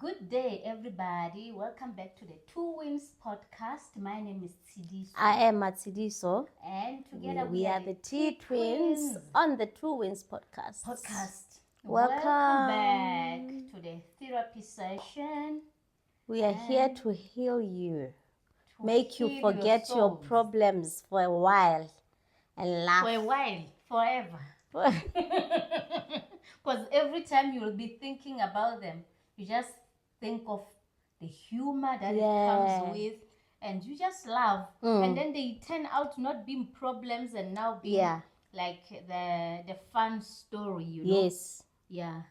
Good day, everybody. Welcome back to the Two Wins podcast. My name is Tsidiso. I am Matsidiso. And together we are the T Twins on the Two Wins podcast. Welcome back to the therapy session. We are here to heal you, make you forget your problems for a while and laugh. For a while, forever. Because every time you will be thinking about them, you just think of the humor that it comes with, and you just laugh. And then they turn out not being problems and now being like the fun story, you know? Yes. Yeah.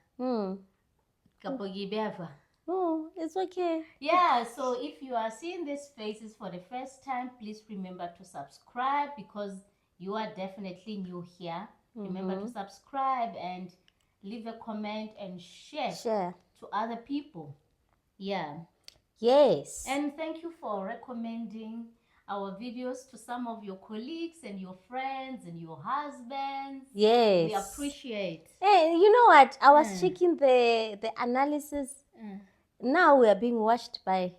It's okay. Yeah, so if you are seeing these faces for the first time, please remember to subscribe because you are definitely new here. Remember to subscribe and leave a comment and share to other people. Yeah. Yes. And thank you for recommending our videos to some of your colleagues and your friends and your husbands. Yes. We appreciate. Hey, you know what? I was checking the analysis. Now we are being watched by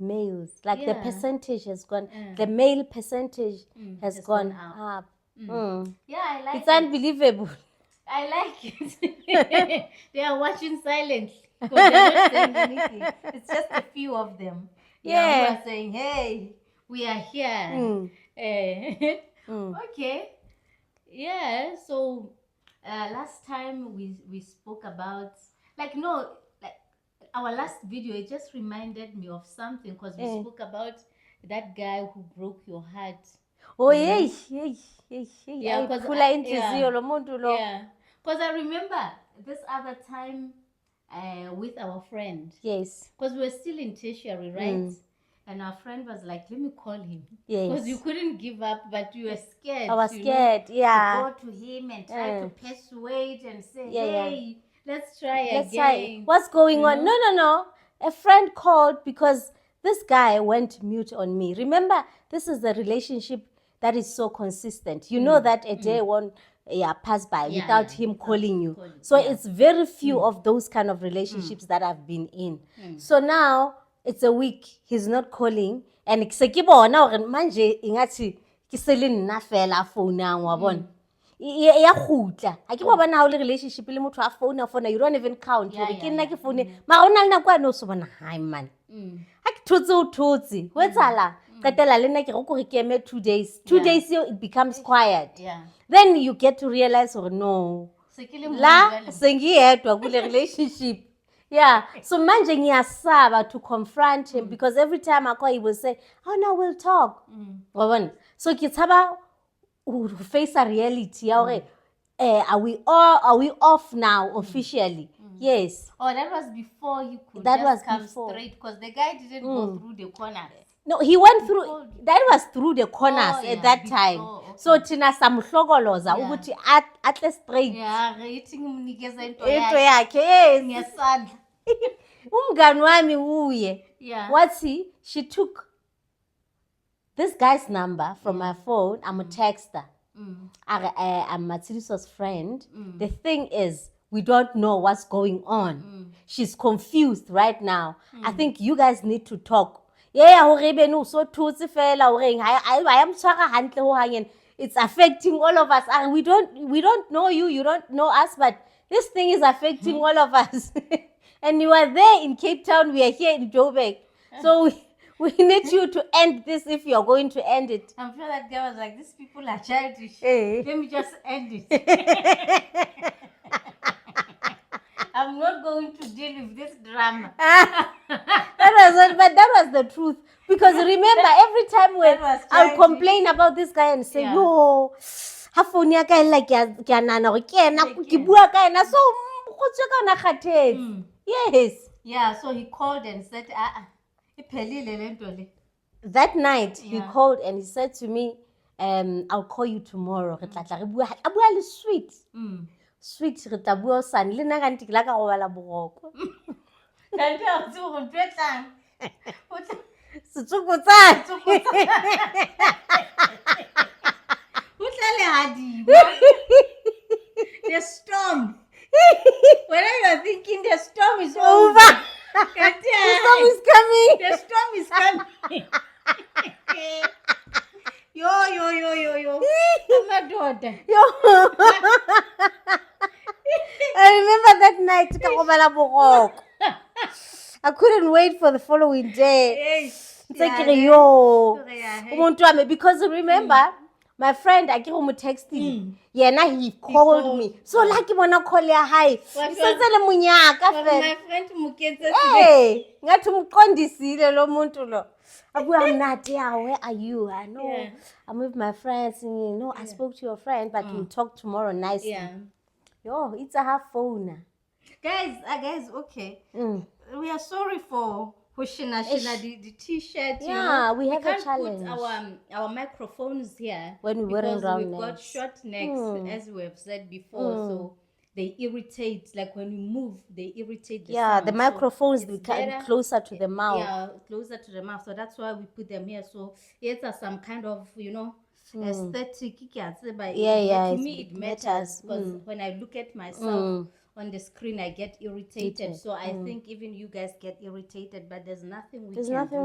males. Like the percentage has gone, the male percentage has gone up. Yeah, I like it. It's unbelievable. I like it. They are watching silently because they're not saying anything. It's just a few of them. Who are saying, hey, we are here. Okay. Yeah, so last time we spoke about, our last video, it just reminded me of something because we spoke about that guy who broke your heart. Oh, yeah. Because I remember this other time with our friend. Yes. Because we were still in tertiary, right? And our friend was like, let me call him. Yes. Because you couldn't give up, but you were scared. I was scared, to go to him and try to persuade and say, hey, let's try again. What's going on? No. A friend called because this guy went mute on me. Remember, this is the relationship that is so consistent. You know that a day won't pass by without him calling you. So it's very few of those kind of relationships that I've been in. So now it's a week he's not calling, and manje ingathi ke sele nna fela phone wa bona ya khutla a ke go bona ha o le relationship le motho a phone you don't even count ke nna ke phone ma ona le nakwa no so bona hi man ha ke thotse o thotse ho etsala qetela le nna ke go ke eme 2 days it becomes quiet. Then you get to realize no la sengiyedwa kule relationship. So manje ngiyasaba to confront him because every time I call he will say, oh no, we'll talk. So ke tshaba to face a reality. Are we off now officially? Yes. Oh, that was before you could come straight because the guy didn't go through the corners. No, he went through. That was through the corners at that time. So tina samhlokoloza ukuthi atle straight. Into yakhe. Ngiyasandla. Umngani wami uye. What's he? She took this guy's number from my phone. I'm a texter. I'm Matsidiso's friend. The thing is, we don't know what's going on. She's confused right now. I think you guys need to talk. It's affecting all of us. We don't know you, you don't know us, but this thing is affecting all of us. And you are there in Cape Town, we are here in Joburg. So we need you to end this if you're going to end it. I'm sure that guy was like, these people are childish. Let me just end it. I'm not going to deal with this drama. That was the truth. Because remember, every time when I'll complain about this guy and say, yo, phone ya ka like ke nana go ke ena ke bua ka ena so go tseka na khathetse. Yes. Yeah, so he called and said, iphelile le nto le. That night he called and he said to me, I'll call you tomorrow. Re tla re bua a bua le sweet. Sweet re tla bua san le nna ka ntike la ka go bala boroko. Kanti a tso go ntwetlang. Setsokotsa. The storm. Whenever you're thinking the storm is over, The storm is coming. The storm is coming. Yo. Amadoda. Yo. I remember that night. I couldn't wait for the following day. It's like, yo. Because remember, my friend, I gave him a texting. Yeah, now he called me. So, like, you want to call your hi. My friend Muketsa. Hey, I'm not. Yeah, where are you? I know. Yeah. I'm with my friends. No, I spoke to your friend, but we'll talk tomorrow nicely. Yeah. Yo, it's a half phone. Guys, okay. We are sorry for Shina the t-shirt. Yeah, we have a can't challenge. Put our microphones here when we wearing round we've got necks. short necks, as we have said before. So they irritate. Like when we move, they irritate the sound. the microphones So we it's come better- closer to the mouth. Yeah, closer to the mouth. So that's why we put them here. So it's some kind of aesthetic. But Yeah, to it me it matters because when I look at myself on the screen, I get irritated. So I think even you guys get irritated, but there's nothing we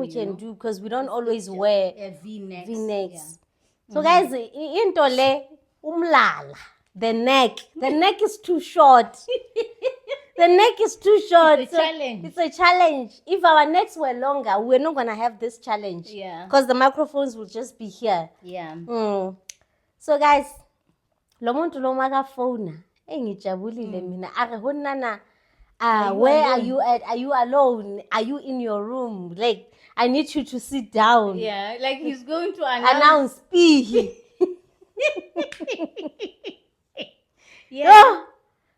can do. Because we don't always wear V-necks. V-necks. Yeah. So guys, into le umlala, the neck is too short. The neck is too short. It's a challenge. It's a challenge. If our necks were longer, we're not gonna have this challenge. Yeah. Because the microphones will just be here. Yeah. So guys, lo muntu lo makafona engijabulile mina are honana where are you at? Are you alone? Are you in your room? Like I need you to sit down. Yeah, like he's going to Announce speak. Yeah.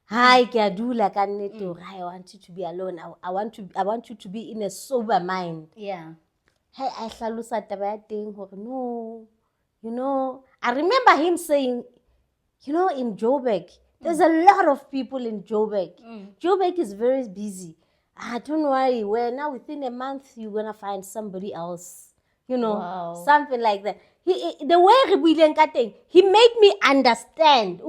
Hi, Kiadula Kaneto. I want you to be alone. I want you to be in a sober mind. Yeah. Hey, I shalusa taba thing. No. I remember him saying, in Joburg, there's a lot of people in Joburg. Joburg is very busy. Don't worry. Now within a month, you're going to find somebody else. Wow. Something like that. The way he made me understand.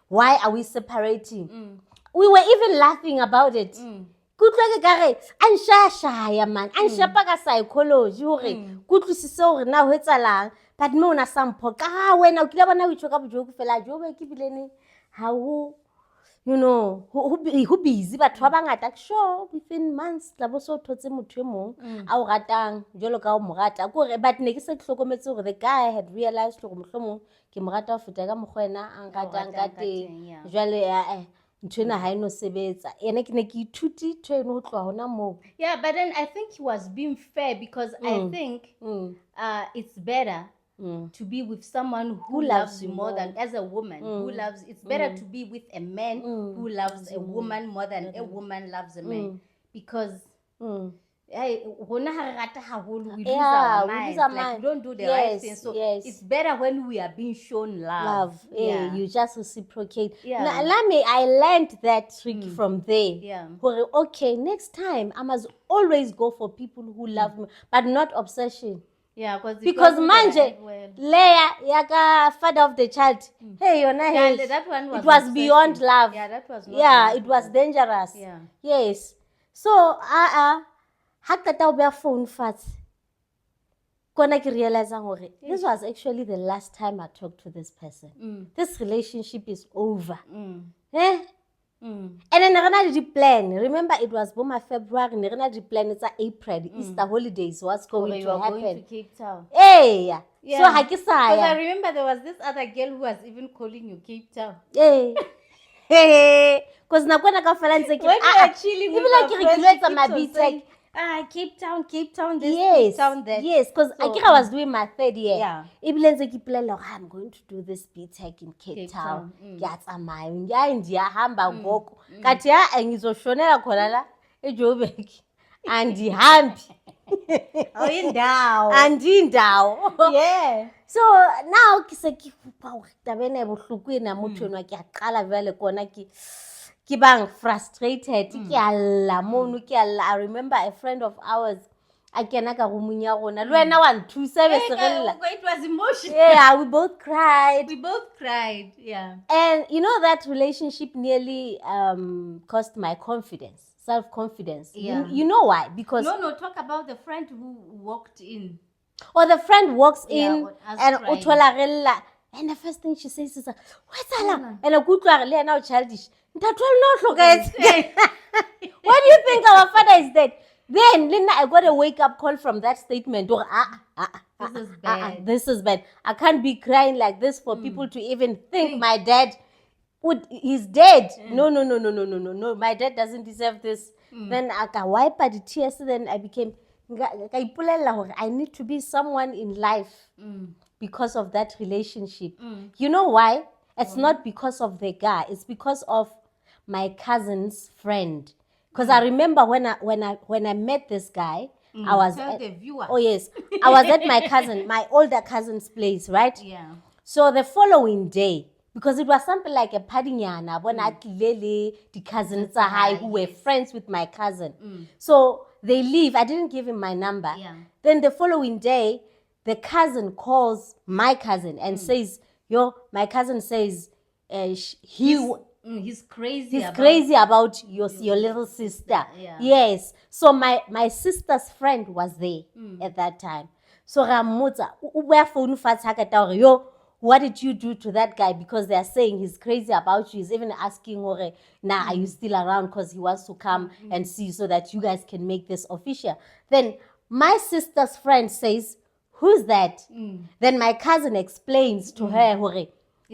Why are we separating? We were even laughing about it. Man. Psychology. Now but no na sample. When I how who busy but sure within months labo so thotse motho e mong a o ratang jalo ka o mo rata but ne ke se tlhokometse gore the guy had realized gore mohlomong ke mo rata ho feta ka mogwena a ratang ka teng jale ntwena ha ino sebetsa ene ke ne ke ithuti thweno ho tloa hona mo. Yeah, but then I think he was being fair because I think it's better to be with someone who loves you more than as a woman who loves. It's better to be with a man who loves a woman more than a woman loves a man because we lose our minds. Like we don't do the right thing. So it's better when we are being shown love. Yeah, you just reciprocate. Now, I learned that trick from there. Yeah. Okay, next time I must always go for people who love me, but not obsession. Yeah, because manje Leia yaka father of the child. Hey, that one was it was beyond love. Yeah, that was not love. It was dangerous. Yeah. Yes. So hakata o phone fat. Kona ke realize this was actually the last time I talked to this person. This relationship is over. And then I did plan. Remember, it was Boma February. I did plan. It's April. Easter holidays. What's going to happen? Going to Cape Town. Hey, yeah. So because I remember there was this other girl who was even calling you Cape Town. Hey, because na kona ka fela ntse ke chilling with my BTech. Cape Town, this, yes, Cape Town, that. Yes, because I was doing my third year. Yeah. I'm going to do this BTech in Cape Town. Hamba ngoko. Kathi ngizoshonela khona la eJoburg. Andihambi. Andindawo. Yeah. So now ke se ke kupa tabene bohlukwe na motho enwa ke a qala vele kona ke bang frustrated. I remember a friend of ours a kena ka roomong ya rona le wena wa nthusa be serella. It was emotional. Yeah, we both cried. We both cried, yeah. And you know that relationship nearly cost my confidence, self-confidence. Yeah. You know why? Because No, talk about the friend who walked in. or the friend walks Yeah, in us and crying. uthola and the first thing she says is, what's that? And a good le now childish. Why do you think our father is dead? Then Linda, I got a wake-up call from that statement. This is bad. This is bad. I can't be crying like this for people to even think my dad he's dead. No. My dad doesn't deserve this. Then I can wipe the tears. Then I became, I need to be someone in life because of that relationship. You know why? It's not because of the guy. It's because of my cousin's friend. Because I remember when I met this guy, I was Tell the viewer. oh yes, I was at my older cousin's place, right? Yeah. So the following day, because it was something like a padinyana, when I the cousins who were friends with my cousin. So they leave. I didn't give him my number. Yeah. Then the following day, the cousin calls my cousin and says, my cousin says, He's crazy about your little sister. Yeah. Yes. So my sister's friend was there at that time. So Ramutsa, what did you do to that guy? Because they're saying he's crazy about you. He's even asking, are you still around? Because he wants to come and see so that you guys can make this official. Then my sister's friend says, who's that? Then my cousin explains to her,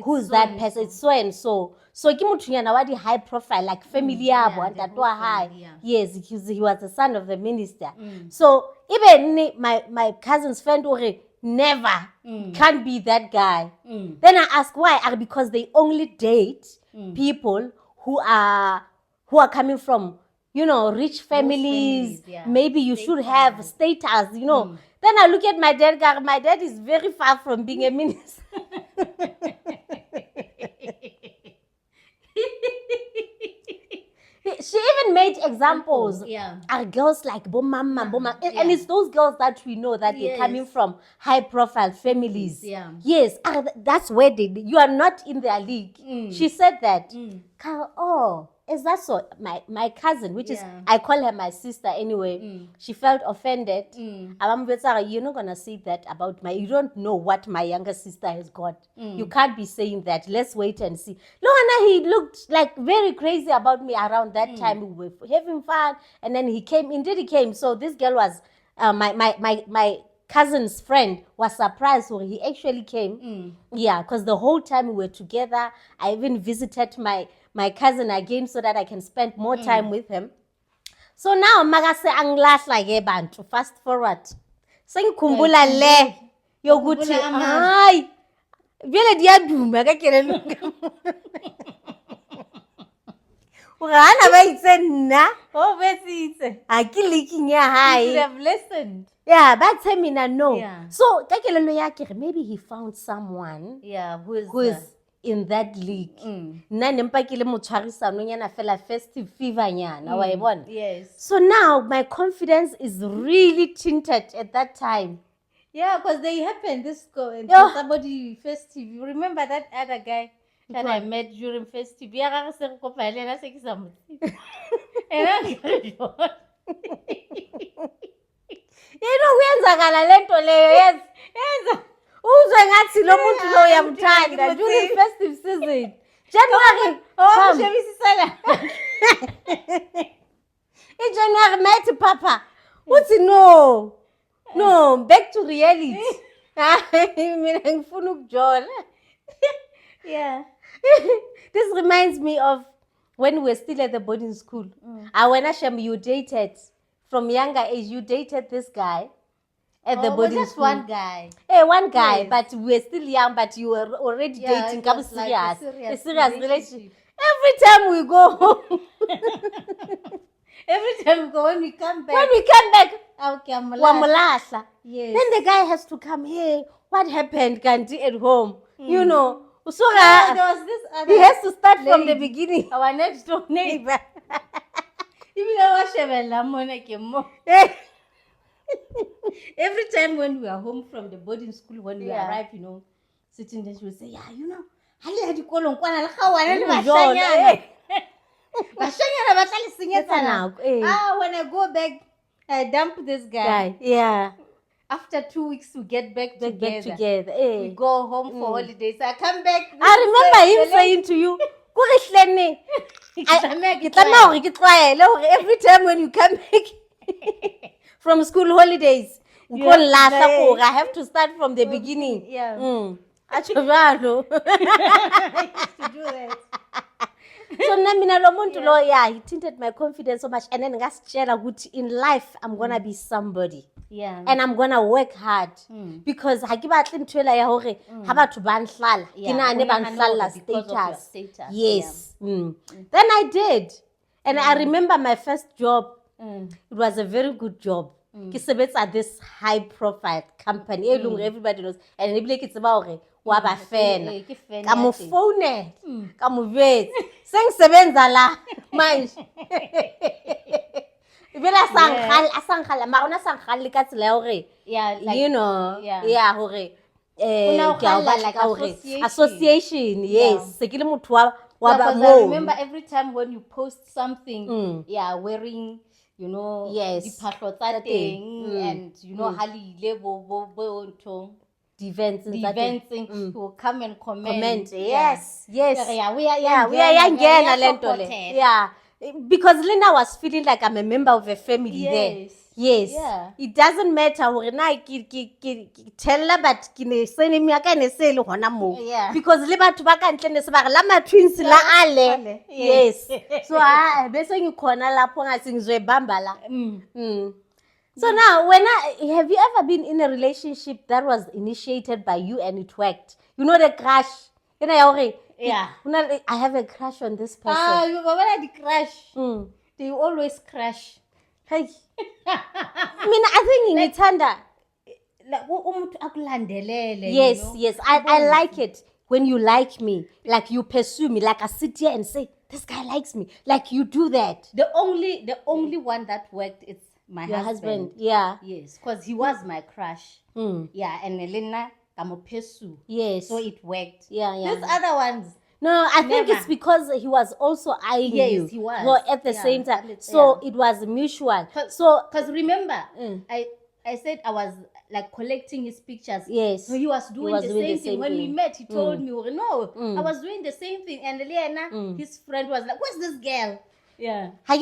who's that person? It's so and so. So Kimutunyana high profile, like family yabo and that high. Yes, he was the son of the minister. So even my cousin's friend never can't be that guy. Then I ask why? Because they only date people who are coming from rich families. Maybe you should have status, Then I look at my dad. My dad is very far from being a minister. She even made examples. Are girls like Bomama. And it's those girls that we know that they're coming from high profile families. Yes, that's where you are not in their league. She said that. Is that so? My cousin, which is, I call her my sister anyway, she felt offended. You're not going to say that about you don't know what my younger sister has got. You can't be saying that. Let's wait and see. Loana, he looked like very crazy about me around that time. We were having fun. And then he came. So this girl was, my cousin's friend was surprised when he actually came. Yeah, because the whole time we were together, I even visited my cousin again so that I can spend more time with him. So now, magase angilahla ke bantu, fast forward. Sengikhumbula le yokuthi hayi vele diyaduma ka kelelong. Ugana bayitse nna. Oh, besitse. A ke leaking ya hayi. You should have listened. Yeah, that's him in a no. Yeah. So ka kelelo ya ke maybe he found someone who is in that league. Nna nempa ke le motshwarisano nyana fela festive fever nyana wa e bona. Yes. So now my confidence is really tinted at that time. Yeah, because they happened somebody festive. You remember that other guy that I met during festive? Yeah, kuyenzakala lento leyo yes. Uzwe ngathi lo muntu lo uyamthanda during festive season. January. In January met Papa. Uthi no, back to reality. Mina ngifuna ukujola. Yeah. This reminds me of when we were still at the boarding school. When Hashem, you dated from younger age, you dated this guy at the boarding school. One guy. One guy, yes. But we were still young, but you were already dating. It was Like a serious relationship. Every time we go home. Every time we go, when we come back. Okay, Wamulasha. Yes. Then the guy has to come here. What happened, Kanti, at home? You know. So there was this other he has to start lady, from the beginning. Our next door neighbor. Even though I was Every time when we are home from the boarding school, when we Yeah. arrive, sitting there, she will say, yeah, ha le ya dikolong kwana le kgawana le Jwale, bashanyana. Bashanyana ba tla le Etsa senyetsana. nako, eh. When I go back, I dump this guy. Guy, yeah. After 2 weeks, we get back together. Eh. We go home for holidays. I come back. I remember him saying to you, "Ko re hlenne." Ke tlameha hore ke tlwaele hore every time when you come back from school holidays, o tlo nlahla kore I have to start from the beginning. Yeah. Atsho jwalo. I used to do that. So mina lo muntu lo, yeah, he tinted my confidence so much, and then ngasitshela ukuthi in life I'm gonna be somebody. Yeah. And I'm gonna work hard because ha ke batle ntwela ya hore ha batho ba nhlala ke nane ba nhlalla status. Yes. Then I did, and I remember my first job. It was a very good job. Ke sebetsa at this high profile company. Everybody knows, and ebile ke tseba hore wa ba fena ka mo phone ka mo vet sengisebenza la manje. Ibela sangkhala mara ona sangkhala ka tsela ya hore yeah hore like association, yes, se ke le motho wa ba mo. I remember every time when you post something wearing diphahlo tsa teng and ha le ile bo ntho events he will come and comment. Yes. We are yangena lento le. Yeah. Because Linda was feeling like I'm a member of a family there. Yes. Yeah. It doesn't matter hore na ke tella but ke ne sene mi aka ne se le hona mo. Because le batho ba ka ntle ne se ba re la ma twins la ale. Yes. So bese ngikhona lapho ngathi ngizobamba la. So now, have you ever been in a relationship that was initiated by you and it worked? You know the crush. Yeah. I have a crush on this person. You remember the crush? They always crush. Hey. I think in Itanda. Yes. I like it when you like me, like you pursue me, like I sit here and say, this guy likes me. Like you do that. The only one that worked is your husband. Yeah. Yes, because he was my crush. Yeah, and Elena pursue. Yes. So it worked. Yeah. These other ones. No, I think it's because he was also eyeing you. Yes, he was. Well, at the same time. So it was mutual. Because remember, I said I was like collecting his pictures. Yes. So he was doing the same thing. When we met, he told me, no, I was doing the same thing. And Elena, his friend was like, where's this girl? Yeah. I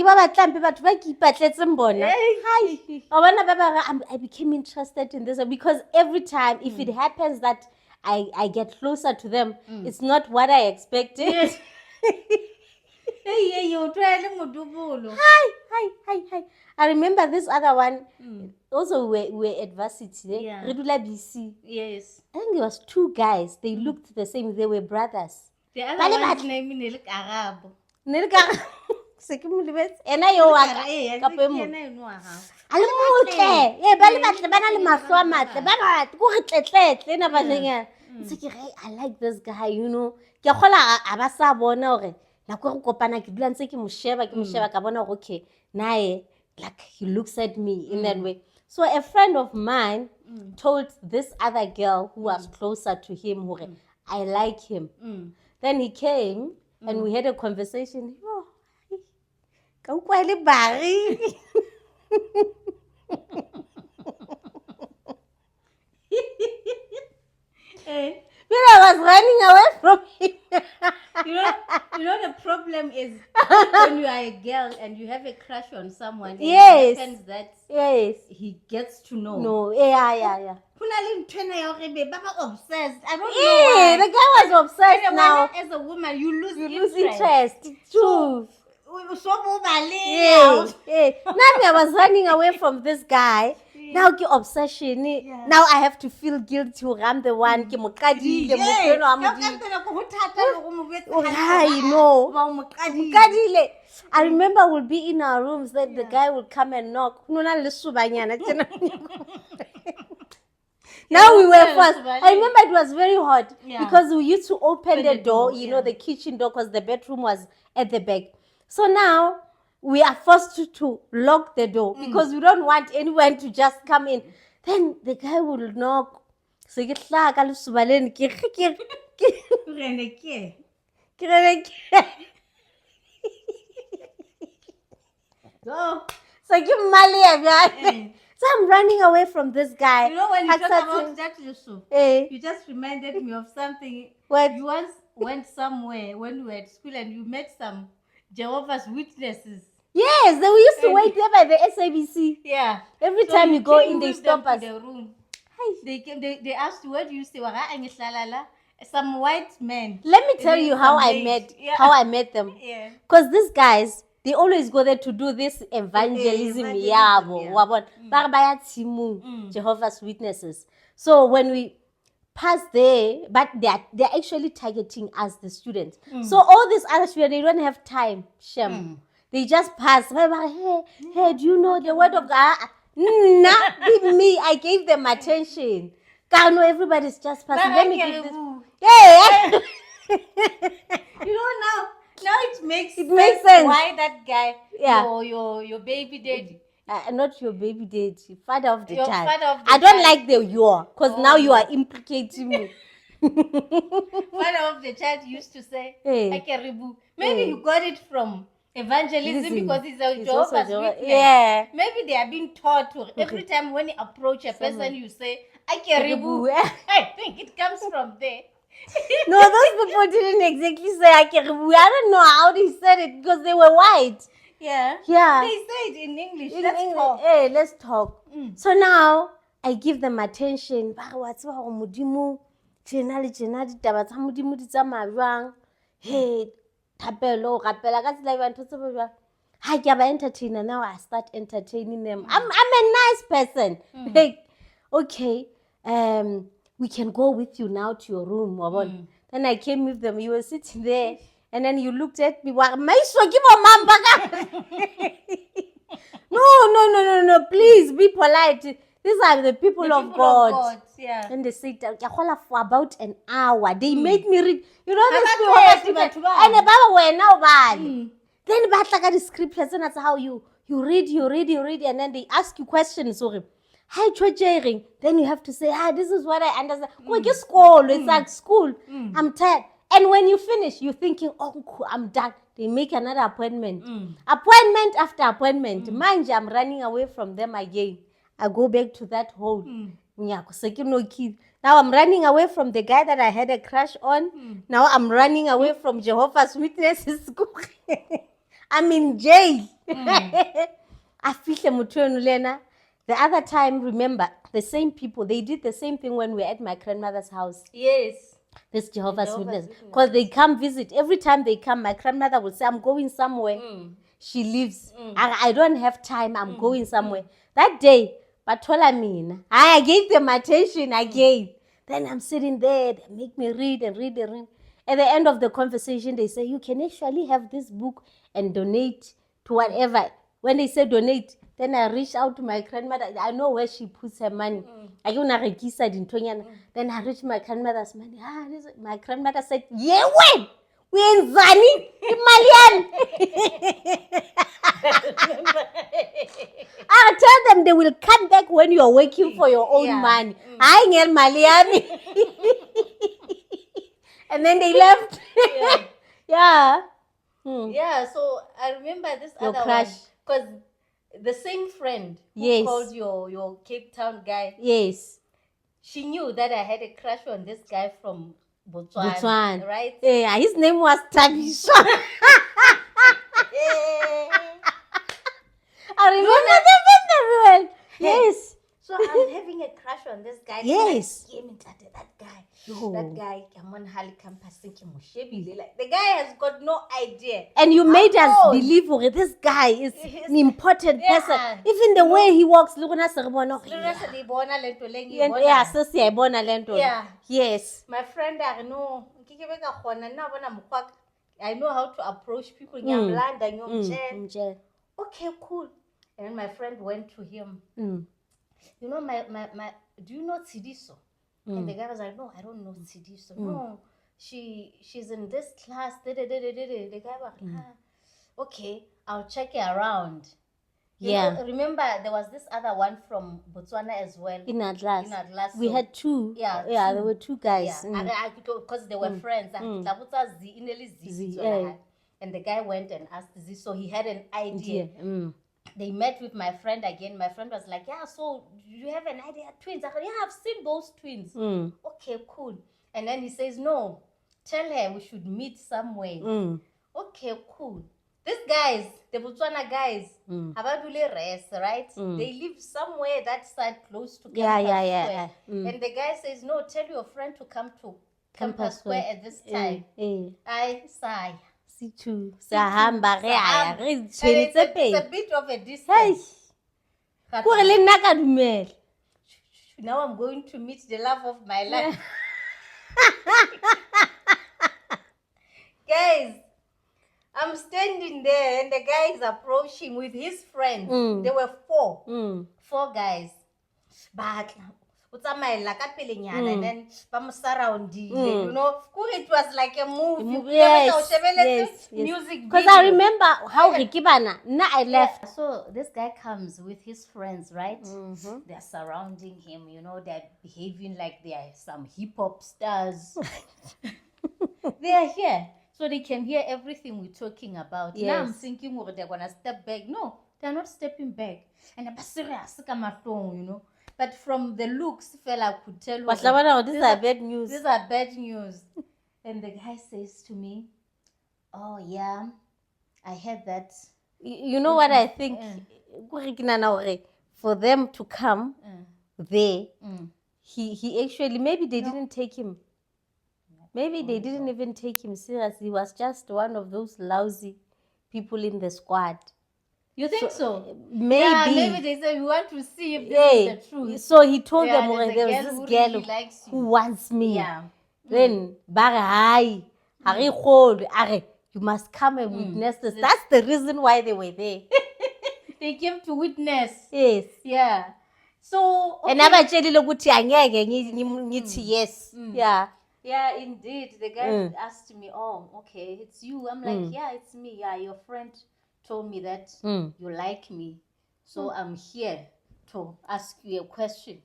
became interested in this because every time, if it happens that I get closer to them, it's not what I expected. Yes. Hey, you try to Hi. I remember this other one. Also, we're at varsity. Yeah. Regular BC. Yes. I think there was 2 guys. They looked the same. They were brothers. The other one's name is Arab. Ena yo wa ka pe mo ale motle ba le batle bana le mahlo a matle ba ba go re tletletle na ba lenya ntse ke re I like this guy ke gola a ba sa bona hore la go kopana ke dula ntse ke mo sheba ka bona hore okay nae like he looks at me in that way. So a friend of mine told this other girl who was closer to him hore I like him. Then he came and we had a conversation. I was running away from him. The problem is when you are a girl and you have a crush on someone. Yes. It happens that he gets to know. No, yeah. Obsessed. I don't know why. The guy was obsessed now. As a woman, you lose interest. True. So yeah. Now I was running away from this guy. Now ke obsession. Now I have to feel guilty. I'm the one. Ke mokadile I remember we'll be in our rooms. Then the guy will come and knock. Now we were first. I remember it was very hot because we used to open the door, the kitchen door, because the bedroom was at the back. So now we are forced to lock the door because we don't want anyone to just come in. Then the guy will knock. So ke tla ka lesobaleng ke re Go. so ke mmale so I'm running away from this guy. You know, when you Ha talk ke sa about tsebe- that, Lusu, Eh, you just reminded me of something. What? You once went somewhere when you were at school and you met some Jehovah's Witnesses. Yes, they used to And- wait there by the SABC. Yeah. Every So time you go came in, they with them stop to us. the room. They came. They asked you, "Where do you stay?" Some white men. Let me tell Then you how some I maid. met Yeah. how I met them. Yeah. Because these guys, they always go there to do this evangelism. Evangelism, Yabo, yeah. wabon. Ba re baya tshimong, Jehovah's Witnesses. So when we pass there, but they're actually targeting us, the students. So all these other students, they don't have time. Shem. They just pass. Hey, do you know the word of God? Nah, be me. I gave them attention. God, no, everybody's just passing. But Let I me get give a this. boo. Yeah. You know now it makes makes sense. why that guy, Yeah. your baby daddy. Not your baby daddy, father of the Your child. father of the I don't child. like the your, because now you are implicating me. Father of the child used to say, Hey. "Akeribu." Maybe Hey. you got it from evangelism Listen, because he's a he's also Jehovah's Jehovah- Witness. Yeah. Maybe they are being taught to every time when you approach a person, you say, "Akeribu." I think it comes from there. No, those people didn't exactly say Akeribu. I don't know how they said it because they were white. Yeah. Yeah. They say it in English. In Let's English, talk. Hey, let's talk. So now I give them attention. Ba re wa tseba gore Modimo tjena le tjena ditaba tsa Modimo di tsamaya jwang. Hey, thapelo o rapela ka tsela e ba ntho tse ba jwang. Ha ke a ba entertainer, now I start entertaining them. I'm a nice person. Like, okay, we can go with you now to your room. Wabona. Then I came with them. You were sitting there, and then you looked at me. Wa maiswa ke bo mamba ka. No, please be polite. These are the people, The of people God. of God, yeah. And they sit down for about an hour. They made me read. You know this Habatlwaedi people. batho bana. And baba wena o bale. Then ba tla ka the scriptures, and that's how you read, and then they ask you questions. Sorry. Hi, Chojering. Then you have to say, this is what I understand. Go school. It's like school. I'm tired. And when you finish, you're thinking, oh, cool, I'm done. They make another appointment. Appointment after appointment. Mind you, I'm running away from them again. I go back to that hole. Now I'm running away from the guy that I had a crush on. Now I'm running away from Jehovah's Witnesses. I'm in jail. I feel Lena. The other time, remember, the same people, they did the same thing when we were at my grandmother's house. Yes. This Jehovah's Witness. Because they come visit. Every time they come, my grandmother will say, I'm going somewhere. She leaves. I don't have time. I'm going somewhere. That day, Batola mean, I gave them attention again. Then I'm sitting there. They make me read and read and read. At the end of the conversation, they say, you can actually have this book and donate to whatever. When they say donate, then I reach out to my grandmother. I know where she puts her money. I don't know. Then I reach my grandmother's money. My grandmother said, yeah, when? When Zani? Malian. I'll tell them they will come back when you're working for your own money. I ngel Malian. And then they left. Yeah. Yeah, so I remember this Your other crush. one. Because the same friend who Yes. called your Cape Town guy, Yes. she knew that I had a crush on this guy from Botswana. Botswana. Right? Yeah, his name was Tabisha. I remember them very well. Yes. So I'm having a crush on this guy. Yes. That guy. Yo. That guy, like, the guy has got no idea. And you made us all. believe this guy is an important Yeah. person. Even the way he walks, look at Yeah. Yes. My friend, I know how to approach people. Okay, cool. And my friend went to him. You know, do you know Tsidiso? And the guy was like, no, I don't know Tsidiso. No, she's in this class. The guy was like, okay, I'll check her around. You know, remember there was this other one from Botswana as well. In Atlas. We so- had two. Yeah, There were two guys. Yeah, because they were friends. And the guy went and asked Z, so he had an idea. They met with my friend again. My friend was like, yeah, so do you have an idea? Twins? I said, yeah, I've seen those twins. Okay, cool. And then he says, no, tell her we should meet somewhere. Okay, cool. These guys, the Botswana guys, Abadule Res, right? They live somewhere that side close to Campus Square. And the guy says, no, tell your friend to come to Campus Square at this time. I sigh. It's a bit of a distance. Now I'm going to meet the love of my life. Guys, I'm standing there and the guy is approaching with his friends. There were four guys. But and then surrounding, you know, it was like a movie. Yes. Music. Because I remember how I left. So this guy comes with his friends, right? They're surrounding him, you know, they're behaving like they are some hip-hop stars. They are here, so they can hear everything we're talking about. Now I'm thinking, well, they're gonna step back. No, they're not stepping back. And I'm serious, you know. But from the looks, fella could tell. These are bad news. These are bad news. And the guy says to me, oh yeah, I heard that. You know what I think? For them to come there, he actually, maybe they didn't take him. Maybe they didn't even take him serious. He was just one of those lousy people in the squad. You think so? Maybe. Yeah, maybe they said, we want to see if this is the truth. So he told them, there was this girl really who wants me. Yeah. Then, you must come and witness this. That's the reason why they were there. They came to witness. Yes. Yeah. So, okay. Yes. Yeah. Yeah, indeed. The guy asked me, oh, okay, it's you. I'm like, yeah, it's me. Yeah, your friend told me that you like me. So I'm here to ask you a question.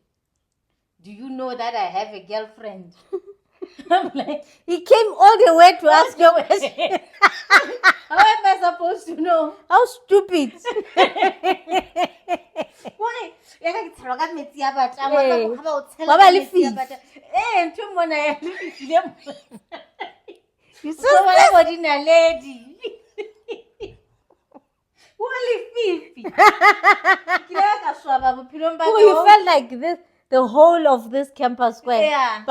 Do you know that I have a girlfriend? I'm like, he came all the way to ask you a question. How am I supposed to know? How stupid. Why? You so what in a lady. You felt like this, the whole of this campus square. Yeah.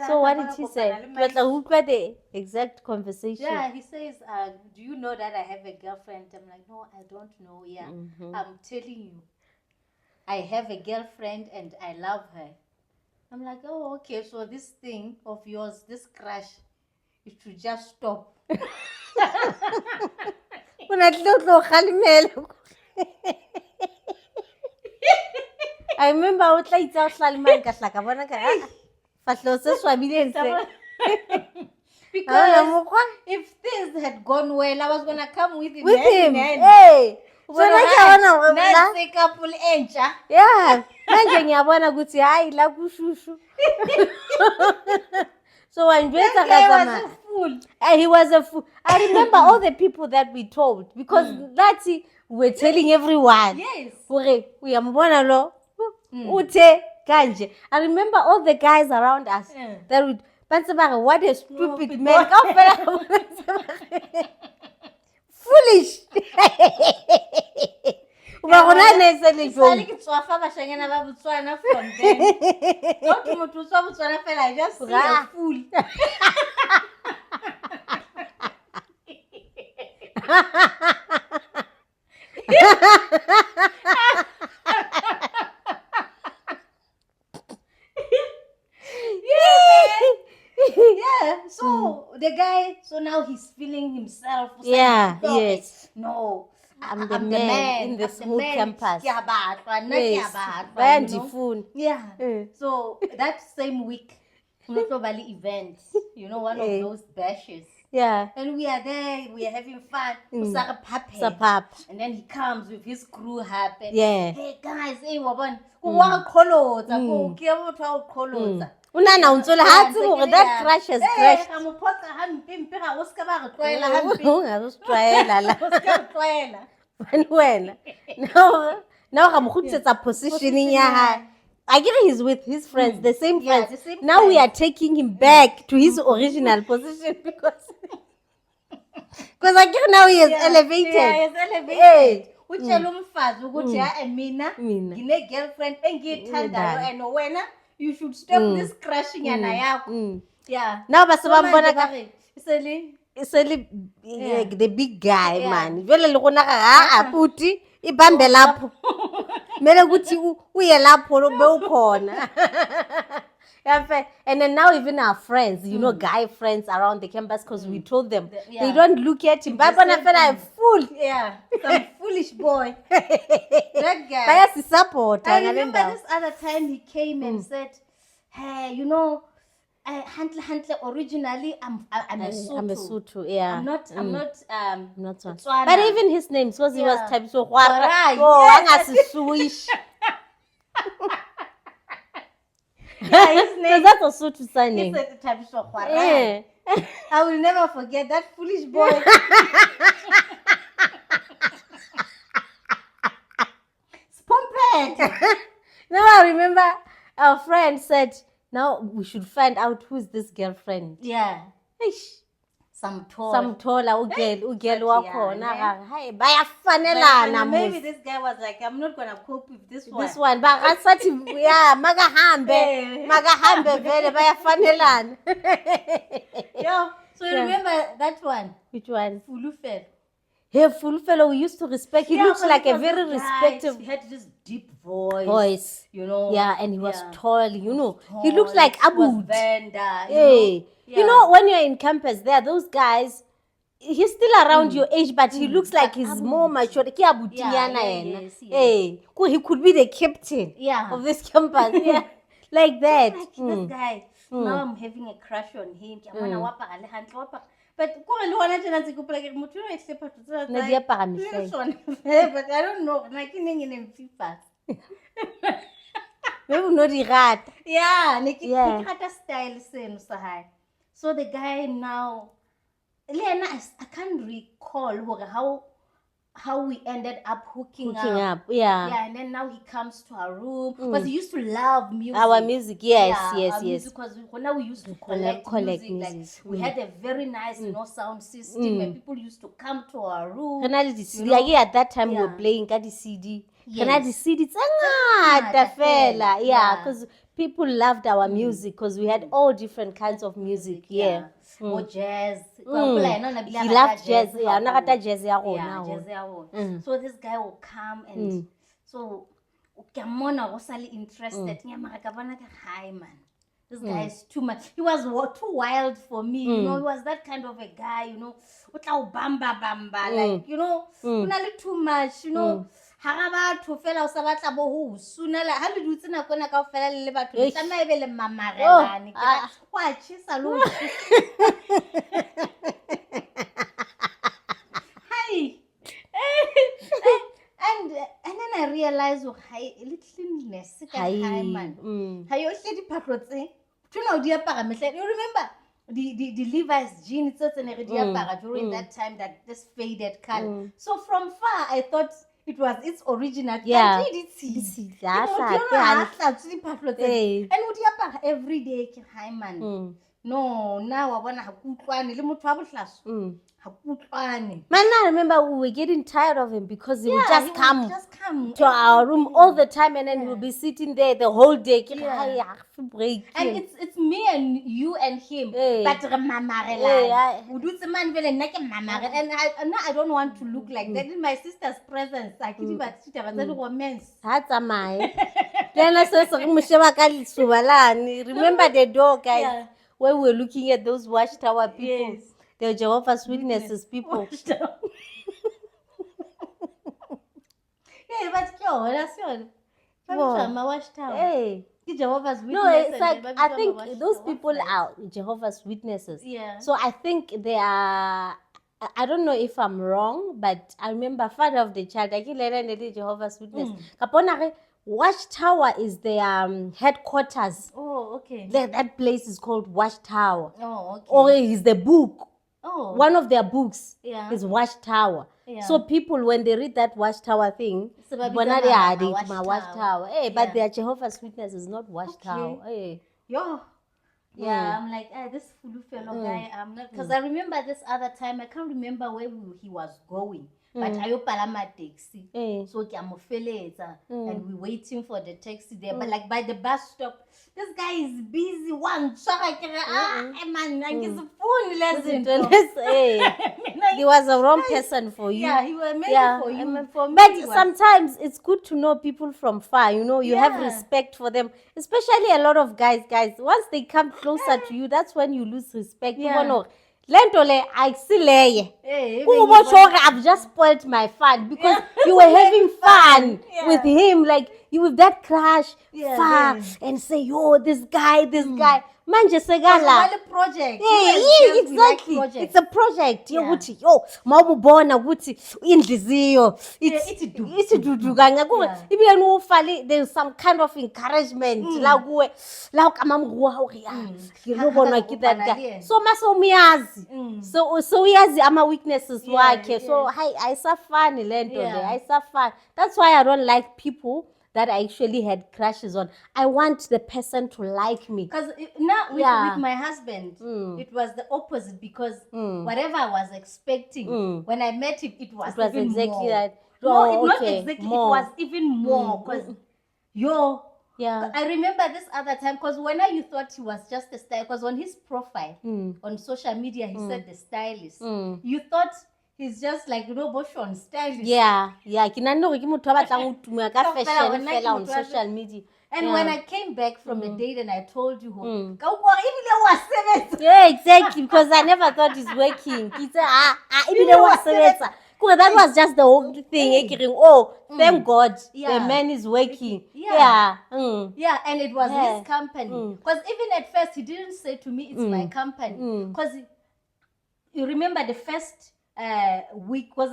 So what did he say? The exact conversation. Yeah, he says, do you know that I have a girlfriend? I'm like, no, I don't know. Yeah, I'm telling you, I have a girlfriend and I love her. I'm like, oh, okay, so this thing of yours, this crush, it should just stop. I remember because if things had gone well, I was gonna come with him. Hey. Nice couple encha. Yeah. So when was a fool. He was a fool. I remember all the people that we told because that's it. We're telling everyone. Yes. I remember all the guys around us that would what a stupid man. Foolish. Yeah, so the guy, so now he's feeling himself. Yeah, saying, yes. No, I'm the man in the smooth campus. Yes. Yeah. So that same week, Valley event, one of those bashes. Yeah. And we are there, we are having fun. Usaka Pape. Sapap. And then he comes with his crew happy. Yeah. Hey guys, hey wabon. Wa kholoza, go ke motho a kholoza. Unana untsola hatsi gore that crush has crashed. Ga mo photsa hampe mpe ga o ska ba re tlwaela hampe. Ungazositshwayela la. O ska re tlwaela. Wena. Now ga mo khutsetsa positioning ya hae. I get he's with his friends, the same friends. The same now we are taking him back to his original position because I get now he is elevated. Yeah, he is elevated. Utshela umfazi ukuthi mina Mina. ngine girlfriend engiyithandayo and wena you should stop this crushing yana yakho. Yeah. Now basebambona ka iseli the big guy man. Vele le gona ga aputi ibambe lapho. Mele ukuthi uye lapho be ukhona. And then now even our friends, guy friends around the campus, because we told them they don't look at him. But I'm fool. Yeah, some foolish boy. That guy. Support. I remember this other time he came and said, hey, Hantle, originally I'm a Sotho. I'm a Sotho, yeah. I'm not Tswana. But even his name, because he was type so swish. Yeah, his name. That's a Sotho surname. He said type so I will never forget that foolish boy. Spompet. Now I remember our friend said, now we should find out who's this girlfriend. Yeah. Eish. Some tall ugel wakhona hayi bayafanelana. Maybe this guy was like, I'm not gonna cope with this one. This one bakasathi makahambe vele bayafanelana. So you remember that one? Which one? Fulufelo. Hey, Fulufelo, we used to respect. He looks like a very respectful. He had this deep voice. Yeah, and he was tall, He looks like Abu. Hey. When you're in campus, there are those guys. He's still around your age, but he looks like he's more mature. Yes. Hey, he could be the captain of this campus. Yeah, like that. This guy. Now I'm having a crush on him. But but I don't know. Like in FIFA. Yeah, style same. So the guy now, I can't recall how we ended up hooking up. Yeah, and then now he comes to our room because he used to love music. Our music, yes. Because now we used to collect music. Like, we had a very nice, sound system, and people used to come to our room. At that time we were playing the CD. The CD, because people loved our music because we had all different kinds of music. Or jazz. He loved jazz. Jazz. So this guy will come and so Kamona was really interested. Hi man. This guy is too much. He was too wild for me. He was that kind of a guy, like, not too much, Haraba fela o sa batla bo ho sunela ha le dutse nako na ka fela le batho le tsamaya be le mamarelane ke wa tshisa lo hi and then I realized hi cleanliness ka hi man ha yo hle diphatlo tse tuna o di apara mehle. You remember the Levi's jeans tsene re di apara during that time, that this faded color. So from far I thought it was its original. Yeah. And every day, hi man. No, now I wanna hakutlwane le motho wa bohlaso. Hakutlwane. Man, I remember we were getting tired of him because he would just come to our room all the time, and then we'll be sitting there the whole day. Break. And it's me and you and him. But mamarela. And I don't want to look like that in my sister's presence. Like romance. That's my. Then I said, remember the door, guys? When we were looking at those watchtower people, the Jehovah's Witnesses people. But that's watchtower. Hey, Jehovah's No, Witness. it's like I think those people are Jehovah's Witnesses. Yeah. So I think they are. I don't know if I'm wrong, but I remember father of the child. I can't Jehovah's Witness. Kapona Watchtower is their headquarters. Oh, okay. That place is called Watchtower. Oh, okay. Or is the book. Oh. One of their books Yeah. is Watchtower. Yeah. So people, when they read that Watchtower thing, Watchtower. Hey, but their Jehovah's Witnesses, not Watchtower. Okay. Hey. Yo. Yeah, I'm like, this Fulu fellow guy, I'm not, because I remember this other time, I can't remember where he was going, but I palama taxi, so I'm and we're waiting for the taxi there, but like by the bus stop, this guy is busy, one, so I can, man, his phone, he was a wrong person for you. Yeah, he was made for you. For me, but sometimes it's good to know people from far, you have respect for them, especially a lot of guys, once they come closer to you, that's when you lose respect. Lentole, I see I've just spoiled my fun because you were having fun with him, like you with that crush, and say, yo, this guy. Manje segala. It's a project. Exactly. It's a project. Yo, mawubona ukuthi indliziyo itidudukanga ibile no ufali, there's some kind of encouragement la kuwe la ukamamruwa hore ngilobona ki that guy. So masomiyazi. So uyazi ama weaknesses wakhe. So ayisafani lento le, ayisafani. That's why I don't like people that I actually had crushes on. I want the person to like me. Because now with my husband, it was the opposite, because whatever I was expecting, when I met him, it was even exactly more. that. Not exactly, more. It was even more. Because, I remember this other time, because when you thought he was just a style, because on his profile, on social media, he said the stylist. You thought he's just like, Boshon stylist. Yeah. Kinano muthu abatlang ho tuma ka fashion fela on social media. And when I came back from the date and I told you, exactly, because I never thought he's working. He said, that was just the whole thing. Thank God, the man is working. Yeah, and it was his company. Because even at first, he didn't say to me, it's my company. Because you remember the first week was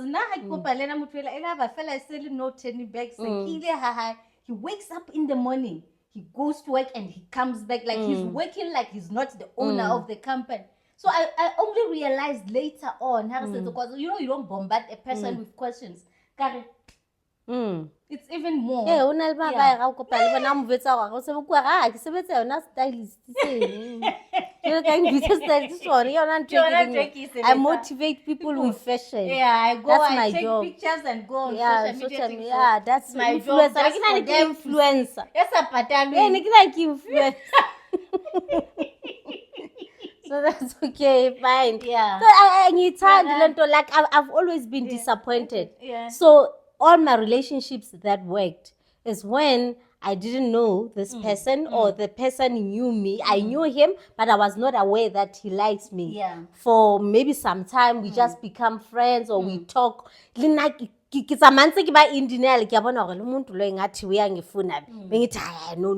he wakes up in the morning, he goes to work, and he comes back like he's working like he's not the owner of the company. So I only realized later on, because you don't bombard a person with questions. It's even more. I motivate people with fashion. I go, that's I my take job. pictures and go on social media. That's my influencer. job. Influencer. Yes, a pattern. Influencer. So that's okay, fine. Yeah. So I need time, like I've always been disappointed. Yeah. So all my relationships that worked is when I didn't know this person or the person knew me. I knew him, but I was not aware that he likes me. Yeah. For maybe some time, we just become friends or we talk. Kitsamanse ke ba indinel ke bona gore le muntu lo ngathi uyangifuna bengithi no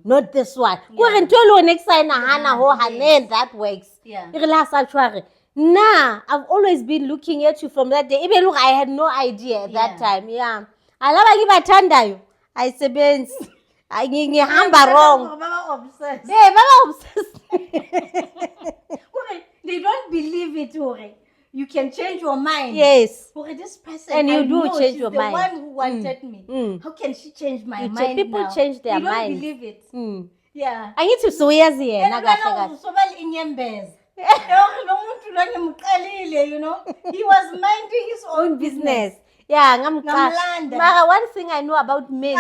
not this one go re ntwe lo next time hana ho hanen that works re la sa tshware nah. I've always been looking at you from that day. Even look, I had no idea at that time. Alaba ke bathandayo ayisebenzi ngihamba wrong. Baba obsessed. Baba obsessed. They don't believe it, Ore. You can change your mind. Yes. Ore, this person, and you do change your mind. The one who wanted me. How can she change my mind people now? Change their mind. You don't believe it. Yeah. I need to suyazi yena kahle kahle. He was minding his own business. Yeah, Mara, one thing I know about men.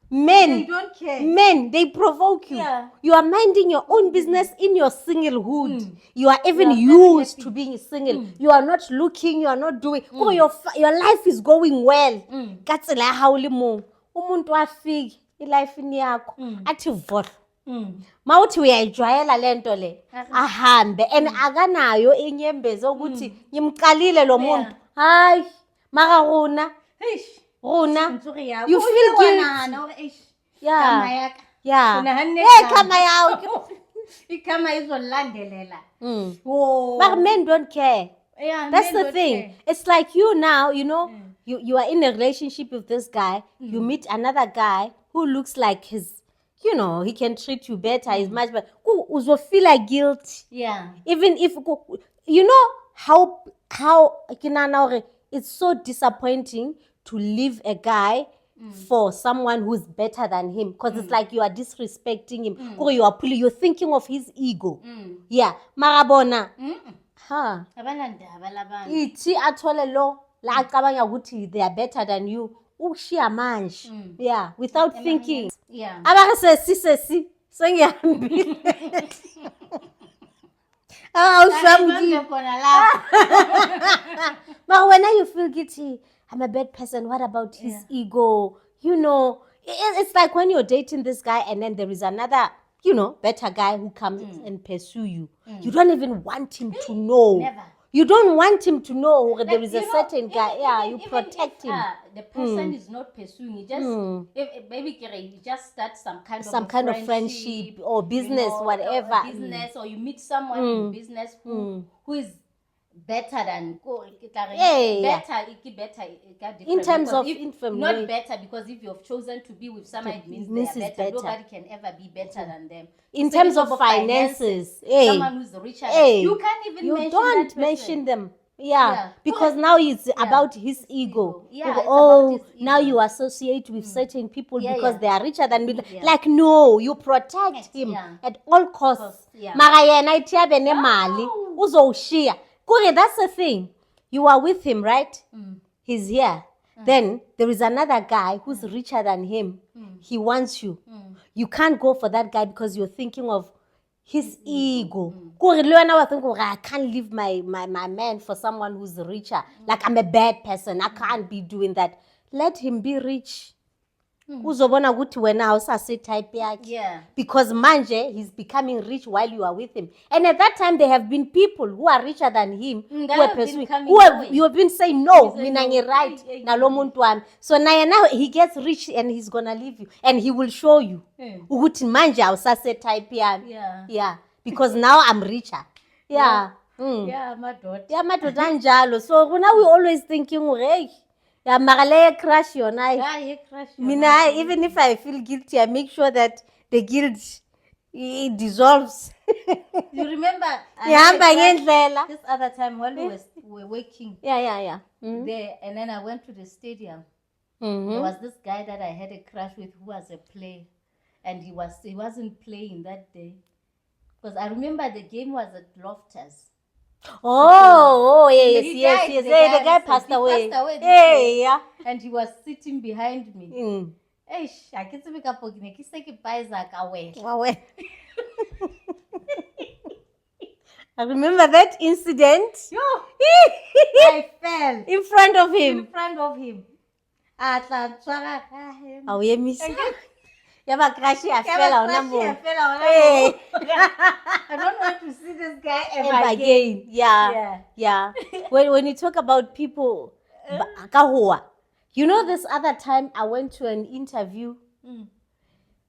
Men, they don't care. Men, they provoke you. Yeah. You are minding your own business in your singlehood. You are even used to being single. You are not looking, you are not doing. Oh, your life is going well. That's like how limu. Umuntu afiki life ni yakho. Athi vote. Mawuthi uyayijwayela lento le. Ahambe and akanayo inyembezi ukuthi ngimqalile lo muntu. Hayi, maka runa. Runa, you feel guilty. Yeah. Unahane Hey, kama. come out. Ikama izolandelela. Mm. Oh. But men don't care. Yeah, That's men the don't thing. care. It's like you now, you are in a relationship with this guy. You meet another guy who looks like he can treat you better. He's much better. You feel like guilt. Yeah. Even if, you know how it's so disappointing to leave a guy for someone who's better than him, because it's like you are disrespecting him, or you're thinking of his ego. Yeah, marabona. Ha. Abanandaba labantu. Ithi athole lo la acabanga ukuthi they are better than you. Ushiya manje. Yeah, without thinking. Yeah. Abakasesi sengiyahambile. Ngibambe khona lapho. But when you feel guilty, I'm a bad person, what about his ego? It's like when you're dating this guy and then there is another, better guy who comes and pursue you. You don't even want him to know. Never. You don't want him to know that there is a You know, certain guy. even You protect if, him. The person is not pursuing you. Just maybe you just start some kind of friendship or business, whatever. Or business, or you meet someone in business who is better than in terms of not better, because if you've chosen to be with someone, it means they are better. Nobody can ever be better than them. In terms of finances, someone who's richer you can't even mention them. Yeah, because now it's about his ego. Yeah, it's about his ego. Now you associate with certain people because they are richer than me. Like, no, you protect him at all costs. Mara yena itiabe ne mali uzowushiya. That's the thing. You are with him, right? He's here. Then there is another guy who's richer than him. He wants you. You can't go for that guy because you're thinking of his ego. I can't leave my man for someone who's richer. Like, I'm a bad person. I can't be doing that. Let him be rich. Uzobona ukuthi wena awusase type yakhe. Yeah. Because manje he's becoming rich while you are with him. And at that time there have been people who are richer than him who are pursuing. You have been saying no, mina right, nalo muntu wami. So now he gets rich and he's gonna leave you and he will show you ukuthi manje awusase type yami. Yeah. Because now I'm richer. Yeah. Yeah, madoda. Yeah, madoda anjalo. So now we're always thinking, hey, yeah, Marale crush your knife. Mina, even if I feel guilty, I make sure that the guilt dissolves. You remember? This other time when we were working. Yeah. There, and then I went to the stadium. There was this guy that I had a crush with who was a player, and he wasn't playing that day because I remember the game was at Loftus. Yes. The guy passed away. Yeah. And he was sitting behind me. I remember that incident. I fell in front of him. Oh, yeah, miss. I don't want to see this guy ever again. Yeah. When you talk about people, this other time I went to an interview.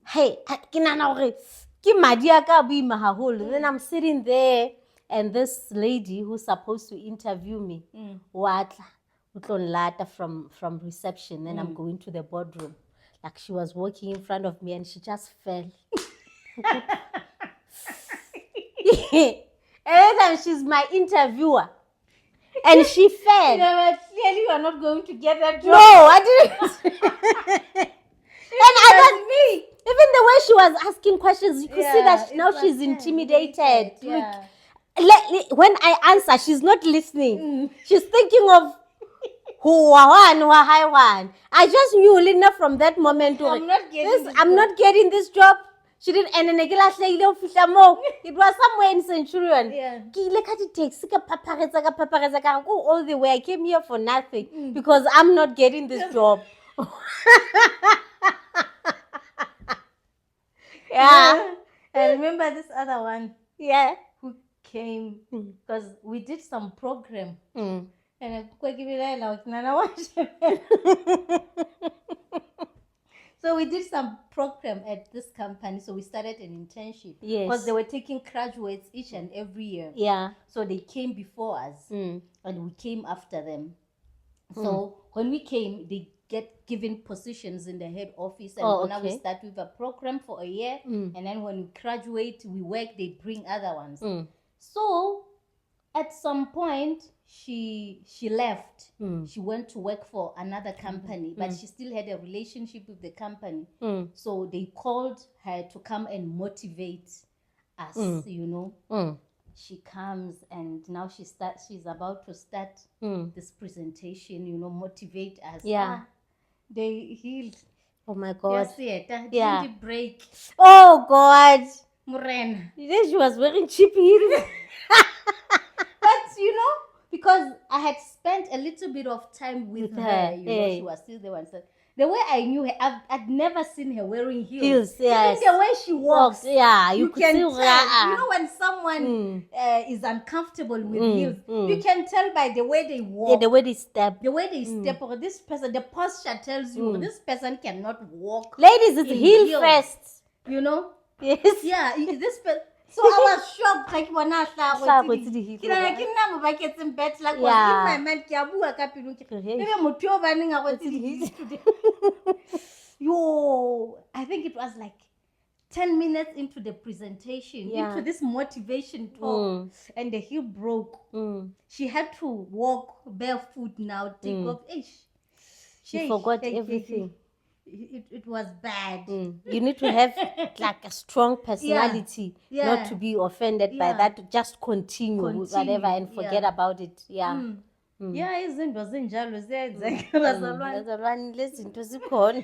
Hey, then I'm sitting there, and this lady who's supposed to interview me, from reception, then I'm going to the boardroom. Like, she was walking in front of me and she just fell. Every time she's my interviewer. And she fell. But clearly you are not going to get that job. No, I didn't. And me. Even the way she was asking questions, you could see that now she's intimidated. Yeah. When I answer, she's not listening. She's thinking of who one. I just knew Linda from that moment. I'm not getting this job. She didn't, and then it was somewhere in Centurion. All the way I came here for nothing because I'm not getting this job. Yeah. I remember this other one. Yeah. Who came because we did some program. And So we did some program at this company. So we started an internship. Yes. Because they were taking graduates each and every year. Yeah. So they came before us and we came after them. So when we came, they get given positions in the head office, and now we start with a program for a year, and then when we graduate, we work, they bring other ones. So at some point, she left. She went to work for another company, but she still had a relationship with the company. So they called her to come and motivate us, you know. She comes and now she's about to start this presentation, you know, motivate us. Yeah. They healed. Oh my God. Yes, yeah. Didn't break. Oh God. Muren. She was wearing cheap heels. But you know, because I had spent a little bit of time with her, you know, she was still the one. So the way I knew her, I'd never seen her wearing heels. Yes. Even the way she walks, yeah, you can tell. You know, when someone is uncomfortable with heels, you can tell by the way they walk. Yeah, the way they step. The way they step, or this person, the posture tells you this person cannot walk. Ladies, it's heel first. You know? Yes. Yeah, this person. So I was shocked, like when I yeah. in my mind, yo, I think it was like 10 minutes into the presentation, into this motivation talk, and the heel broke. She had to walk barefoot now, take off. She forgot everything. It was bad. You need to have like a strong personality, not to be offended by that. Just continue with whatever and forget about it. Yeah. Yeah, izinto zinjalo ziyenzeka bazalwane lezinto zikhona.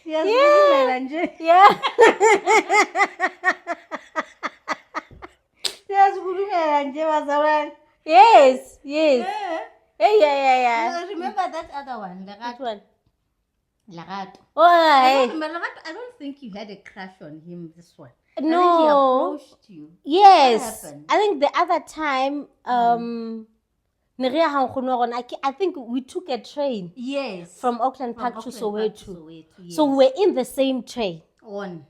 Siyazikhulumela nje. Yeah. Siyazikhulumela nje bazalwane. Yes. Yeah. Remember that other one, Which one? Lagato. Oh, I don't think you had a crush on him, this one. No. I think he approached you. Yes. What happened? I think the other time, I think we took a train. Yes. From Auckland Park to Soweto. Yes. So we were in the same train. On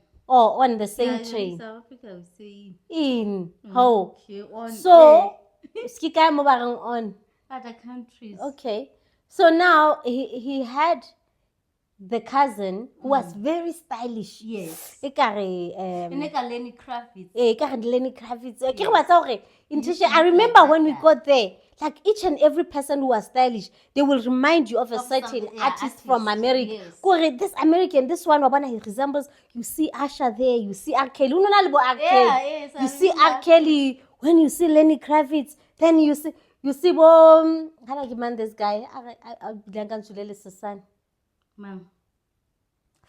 the same train. In South Africa, we say in. Okay, on. So, on other countries. Okay. So now he had the cousin who was very stylish. Yes. Lenny Kravitz. Lenny Kravitz. I remember when we got there, like each and every person who was stylish, they will remind you of a certain artist from America. Yes. This American, this one, he resembles, you see Asha there, you see R. Kelly. Yes, you see R. Kelly, when you see Lenny Kravitz, then you see, how do I man this guy? Ma'am.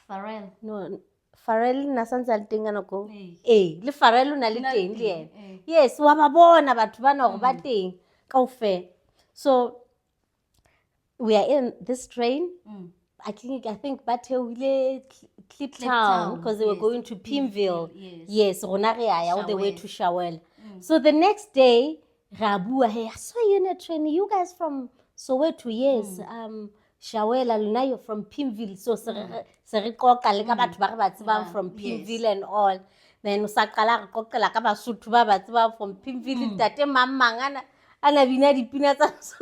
Pharrell. No, Pharrell nasanza litinga noko. Le Pharrell na liting le. Yes, wa babona batho bana go ba teng kaofela. So we are in this train. I think Bathewile Clip Town, because they were going to Pimville. Yes, rona re ya all the way to Shawel. So the next day, Rabua, hey, I saw you in a train. You guys from Soweto? Yes. Shawela, Luna, you're from Pimville. So, Serikoka, Lekaba, from Pimville and all. Then, Sakala, Kokala, Kabasutuba, from Pimville, Tate Mamma, and Avina Peanuts.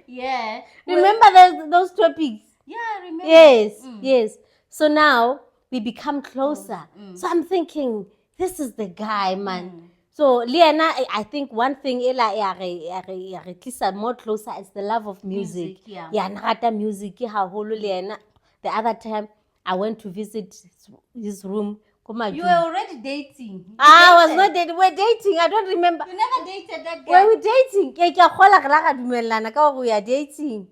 Yeah. Remember those topics? Yeah, I remember. Yes. So now we become closer. So I'm thinking, this is the guy, man. So, Liana, I think one thing more closer is the love of music. Narata music. The other time, I went to visit his room. You were already dating. I was not dating. We're dating. I don't remember. You never dated that guy. Were we dating? We are dating.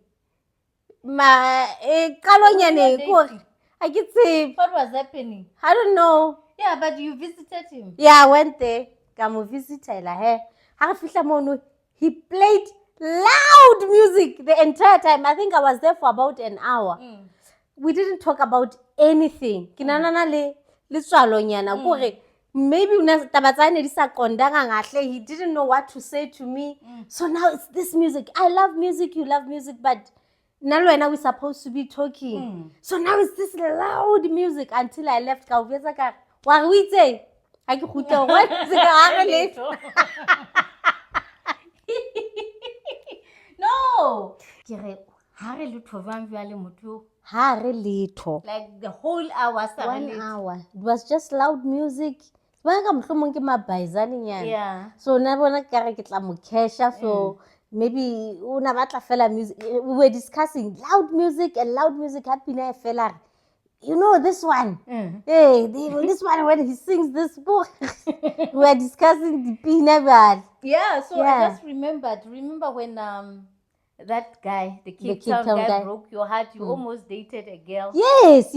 I get say. What was happening? I don't know. Yeah, but you visited him. Yeah, I went there. He played loud music the entire time. I think I was there for about an hour. We didn't talk about anything. maybe taba tsa ne di sa qondanga ngahle, he didn't know what to say to me. So now it's this music. I love music, you love music, but now we're supposed to be talking. So now it's this loud music until I left. Ka ubetsa ka wa we say ha ke khutla wa se ka le No, ke re ha re le thobang bjale motho ha re letho. like the whole hour. 1 hour. It was just loud music. Yeah. So na bona ka re ke tla mo kesha, so maybe una batla fela music. We were discussing loud music happy na fela. You know this one. Hey, this one when he sings this book. We were discussing the pina. Yeah, so I just remember when that guy, the Cape Town guy broke your heart, you almost dated a girl. Yes.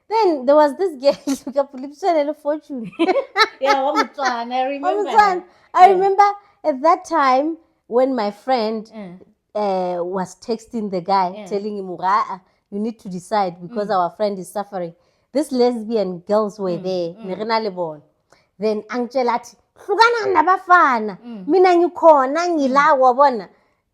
Then there was this girl, fortune. Yeah, I remember. I remember at that time when my friend was texting the guy, telling him, you need to decide because our friend is suffering. These lesbian girls were there. Then Angelati, hlukana nabafana. Mina ngikhona ngila wabona.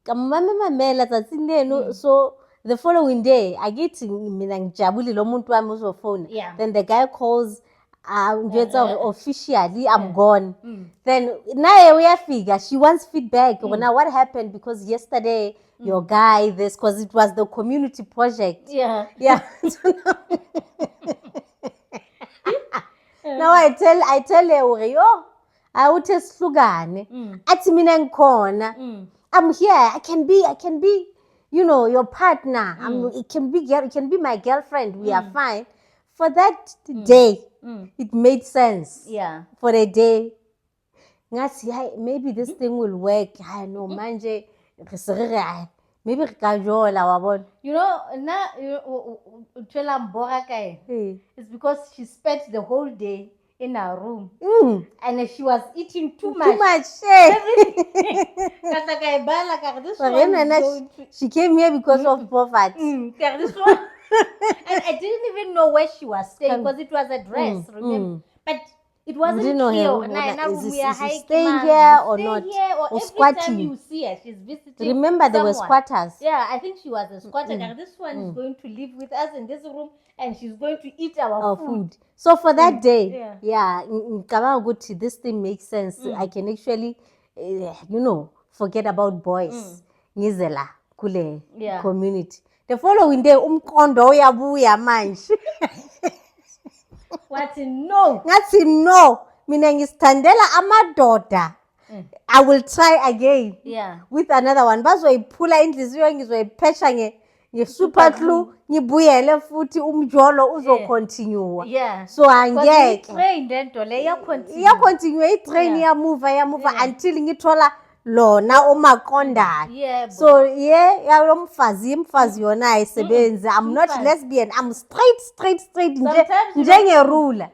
Kamamela tsatsindeno. So the following day, I get mina ngijabule lo muntu wami uzofona. Then the guy calls officially I'm gone. Then naye uyafika, she wants feedback. Now what happened, because yesterday your guy this, because it was the community project. Yeah. Now I tell her, yo, I would tell slugane. Ati mina ngikhona. I'm here. I can be, you know, your partner. It can be my girlfriend. We are fine. For that day, it made sense. Yeah. For a day. Maybe this thing will work. I know, manje. Maybe you know, it's because she spent the whole day in her room and she was eating too much. She came here because of poverty. And I didn't even know where she was staying because it was a dress, remember? But it wasn't clear. Is she staying here or not? Or every squatting. time you see her, she's visiting. Remember, there were squatters. Yeah, I think she was a squatter. This one is going to live with us in this room, and she's going to eat our food. So for that day, this thing makes sense. I can actually, forget about boys. Ngizela kule community. The following day, umkondo uyabuya manje. What? No. Ngathi no. Mina ngistandela amadoda. I will try again. Yeah. With another one. Bazoyiphula inhliziyo ngizoyiphesha nge-super glue ngibuyele futhi umjolo uzocontinue. Yeah. So angeke. Train lento le continue. Continue i-train yamuva until ngithola lona omaqondayo. Yeah. So umfazi yona ayisebenzi. I'm not lesbian. I'm straight njengerula.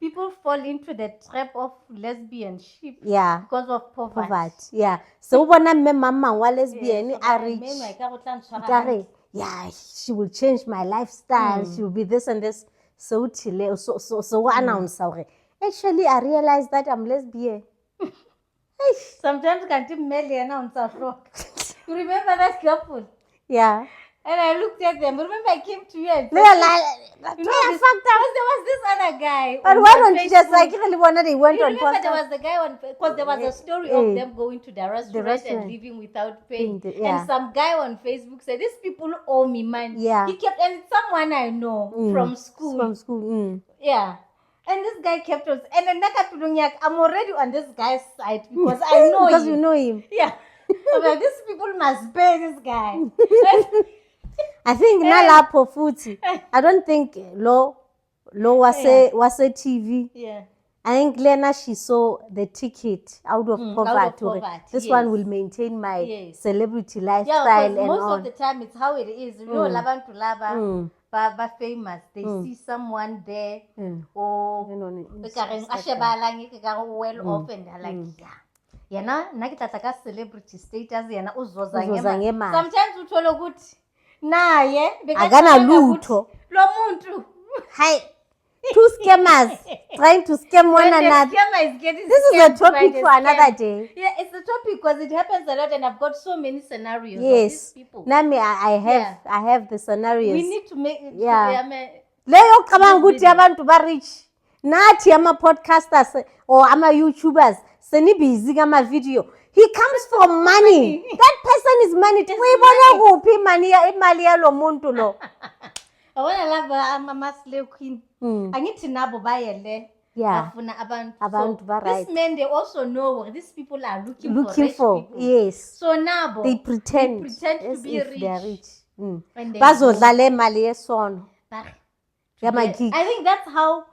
People fall into the trap of lesbianship because of poverty. Yeah. So ubona mama wa lesbian she will change my lifestyle. She will be this and this. So announce actually I realized that I'm lesbian. Sometimes can't Melly announce a rock. You remember that couple? Yeah. And I looked at them. Remember, I came to you and they were like, there was this other guy. But why don't you just like really wanted they went on podcast? There was the guy because there was a story of them going to the restaurant and leaving without paying. And some guy on Facebook said, "These people owe me money." Yeah. He kept, and someone I know from school. Yeah. And this guy kept us. And then I'm already on this guy's side because I know because you know him. Yeah. I'm like, these people must pay this guy. I think nalapo futhi. I don't think Lo was a TV. Yeah. I think Lena, she saw the ticket out of poverty. This one will maintain my celebrity lifestyle and most of the time it's how it is. You know, laban to laba, ba famous. They see someone there or well off and they're like, yeah. Nakitaka celebrity status yana uzoza ngema. Sometimes uthola ukuthi naye akana lutho lo muntu hayi two scammers trying to scam one When another. the scammer is getting This is a scammed by topic the for another scam. day. Yeah, it's a topic because it happens a lot, and I've got so many scenarios of these Yes. people. Nami, I have the scenarios. We need to make it. Yeah. Leyo cabanga ukuthi video. abantu ba rich. Nathi ama podcasters or ama YouTubers seni busy kama video. He comes from money. That person is money. Uyibona kuphi imali yalo muntu lo? I want to love Mama Slave Queen. Angithi nabo bayele. Yeah. Bafuna abantu. Abantu ba right. These men, they also know what these people are looking for. Rich For people. yes. So nabo they pretend to be if rich. they are rich. When they Bazodlala imali yesono. I think that's how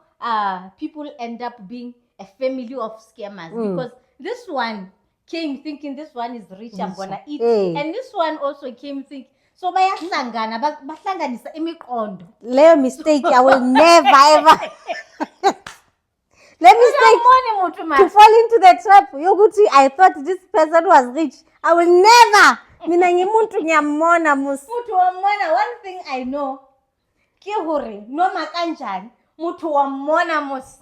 people end up being a family of scammers because this one came thinking this one is rich, I'm gonna eat, and this one also came thinking. So bayahlangana bahlanganisa imiqondo. Leyo mistake I will never ever. Let me say to fall into the trap. Yoguti, I thought this person was rich. I will never. Mina ngimuntu ngiyamona mus. Mutu wamona. One thing I know. Ke hore noma kanjani mutu wamona mus.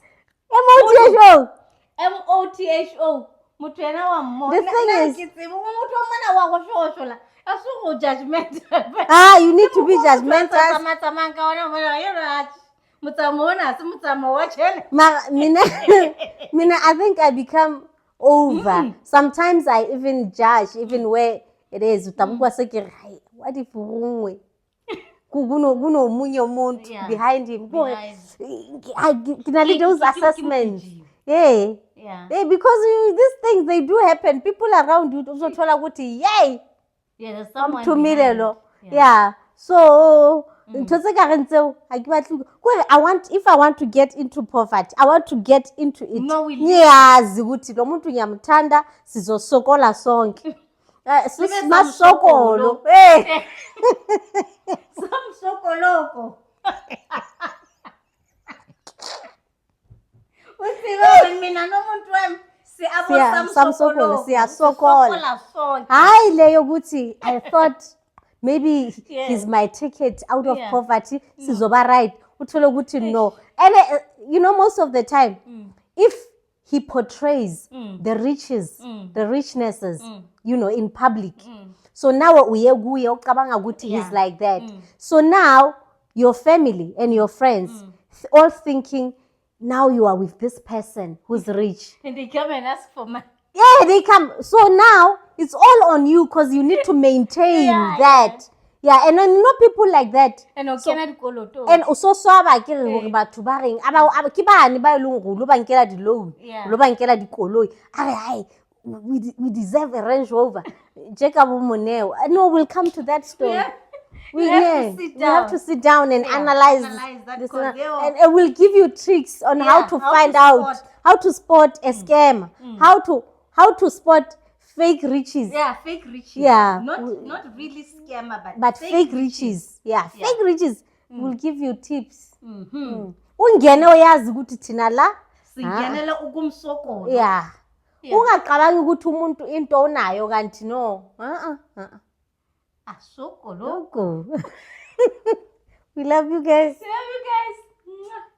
MOTHO. MOTHO. Mutu yena wamona. The thing is, mutu wamona wakoshola. Asu judgmental. You need to be judgmental. Mina, I think I become over. Sometimes I even judge, even where it is. What if wrong? Kuno munyo muntu behind him. I those assessments. Yeah, because these things they do happen. People around you also tell you, yay. Yeah, there's someone to me behind. Yeah. So if I want to get into poverty, I want to get into it. No, Ngiyazi ukuthi lo muntu ngiyamthanda sizosokola sonke. Masokolo. Some sokoloko. Uthi mina nomuntu wami siyasokola. Hayi leyo ukuthi I thought maybe he's my ticket out of poverty. Sizoba right. Uthole ukuthi no. And you know, most of the time, if he portrays the riches, the richnesses, you know, in public. So now he's like that. So now your family and your friends all thinking, now you are with this person who's rich. And they come and ask for money. Yeah, they come. So now it's all on you because you need to maintain that. Yeah, and you know people like that. And also swaba ke hore batho ba reng aba ke bane ba ileng go lo bankela di loan lo bankela dikoloi are we deserve a Range Rover. Jacob Moneo. No, we'll come to that story. We have to sit down and analyze this, and we'll give you tricks on how to find out how to spot a scam, how to spot fake riches. Yeah, fake riches. Yeah, not really scammer, but fake riches. Yeah, fake riches. We'll give you tips. Ungene oyazi ukuthi thina la singenela ukumsokolo. Yeah. Ungacabangi ukuthi umuntu into onayo kanti no. Asokolo. We love you guys.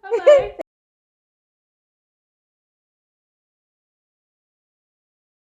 Bye-bye.